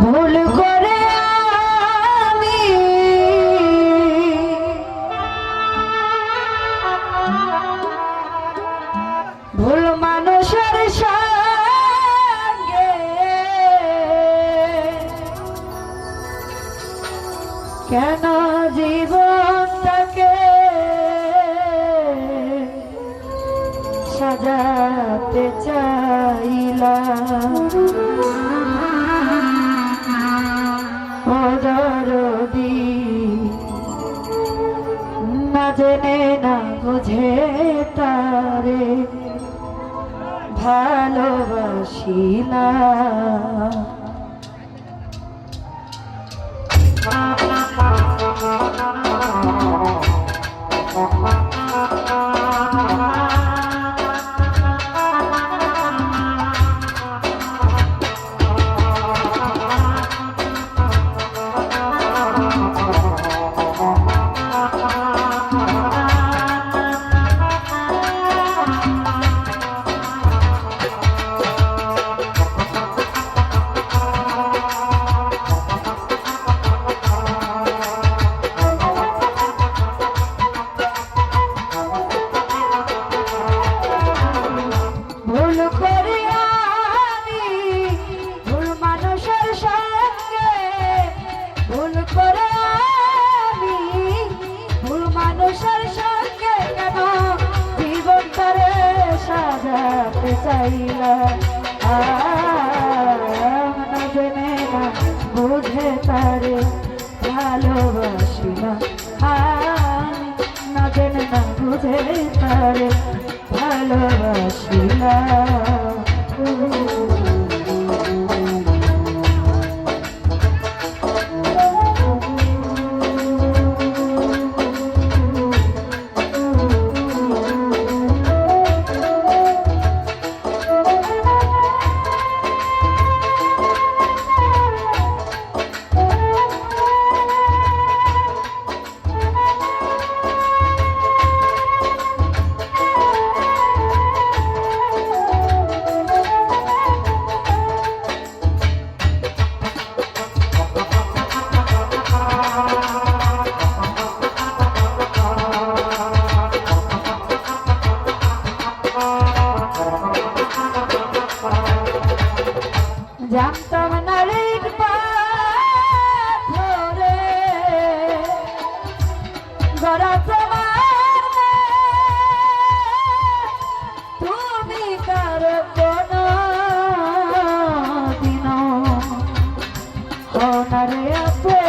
ভুল করে আমি ভুল মানুষের সঙ্গে কেন জীবনটাকে সাজাতে চাইলাম দরদি না জেনে না বুঝে তারে ভালোবাসিলাম। চাইলাম না জেনে না বুঝে তারে ভালোবাসিলাম না জেনে না বুঝে তারে ভালোবাসিলাম। জানতাম না রে পাথরে গড়া তোমার তুমি কার কোন দিন হনারে আপে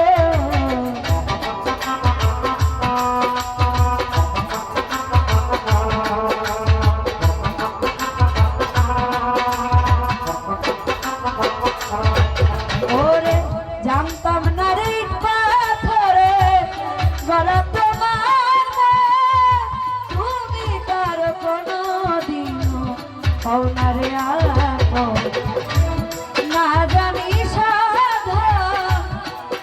জানতাম না রে পাথরে গড়া তোমার তুমি তার কোনো দিন হও না রে আপন না জানি সাধা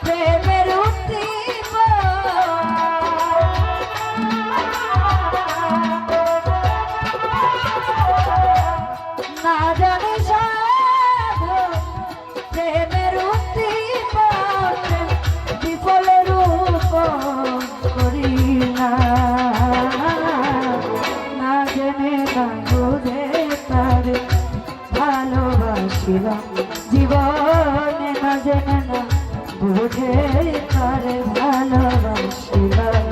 প্রেমের না জানি সাধা প্রেমের করি না না জেনে না বুঝে তারে ভালোবাসিলাম জীবনে না জেনে না বুঝে তারে ভালোবাসিলাম।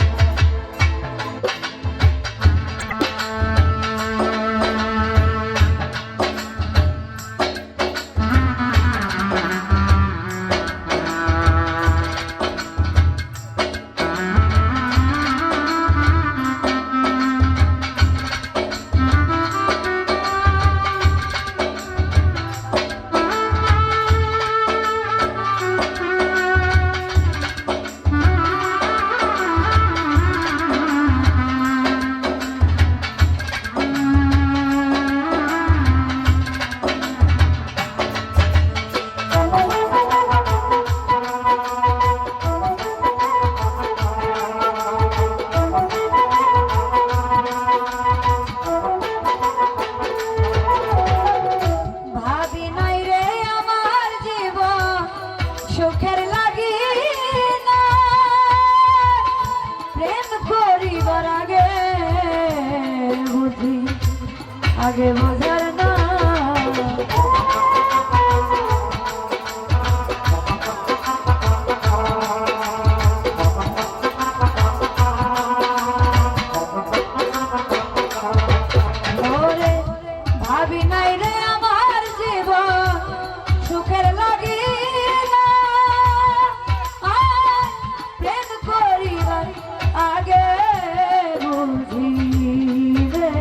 আগে বোঝার না ওরে ভাবি নাই রে আমার জীবন সুখের লাগি প্রেম করিবার আগে বুঝি রে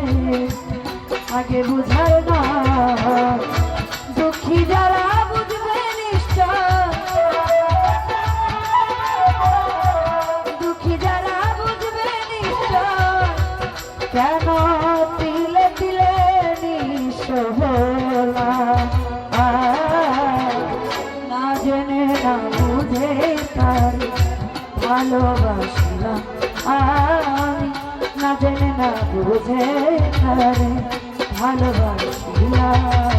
আগে বুঝার না দুঃখী যারা বুঝবে নিশ্চয় দুঃখী যারা বুঝবে নিশ্চয় কেন তিলে তিলে নিঃস্ব হলাম না জেনে না বুঝে তার ভালোবাসিলাম আমি না জেনে না বুঝে তারে ভালোবাসিলাম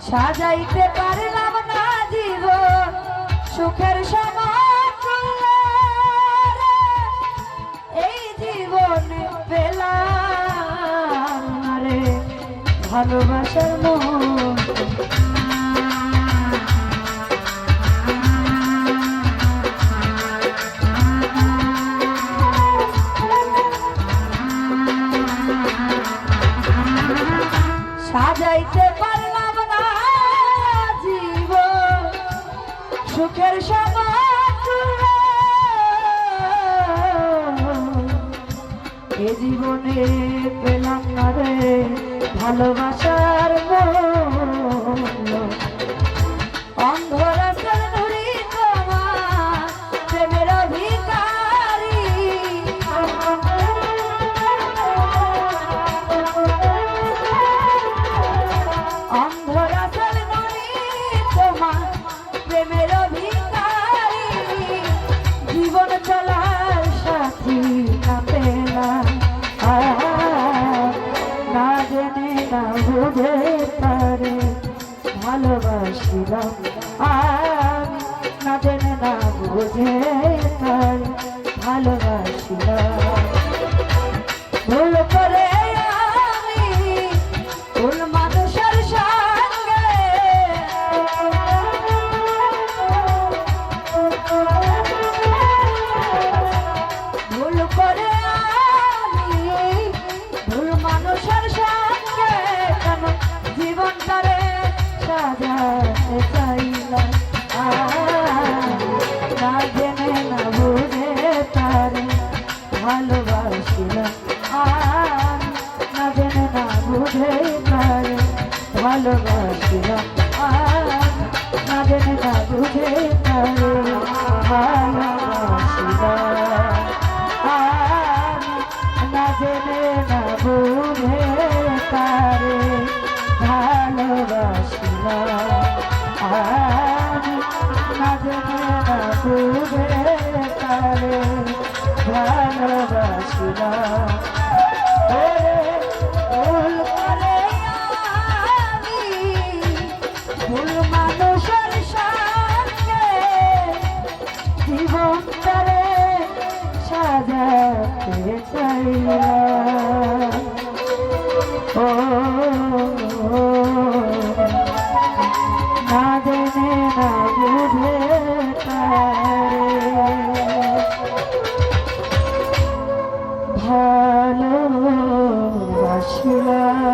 সাজাইতে পারলাম না জীবন সুখের সমাজ এই জীবনে পেলাম রে ভালোবাসার মন সাজাইতে পারলাম না জীবন সুখের সমাজ এ জীবনে পেলাম না রে ভালোবাসার মূল্য অন্ধরাসের নুরি তোমার প্রেমের অধিকারী অন্ধরাসের নুরি তোমার প্রেমের অধিকারী জীবন চলার সাথী না পেলাম না জেনে না বুঝে তারে ভালোবাসিলাম আমি না জেনে না বুঝে তারে ভালোবাসিলাম ভুল করে আমি ভুল মানুষের সঙ্গে ভুল করে আমি ভুল মানুষের সঙ্গে কেন জীবনটারে সাজাতে চাইলাম না জেনে না বুঝে তারে ভালোবাসিলাম না জেনে না বুঝে তারে ভালোবাসিলাম না জেনে না বুঝে তারে ভালোবাসিলাম না জেনে না বুঝে তারে ভালোবাসিলাম না জেনে না বুঝে তারে ভালোবাসিলাম ভুল করে আমি ভুল মানুষের সঙ্গে জীবনটারে সাজাতে চাইলাম ও না জেনে না বুঝে তারে আসিলাম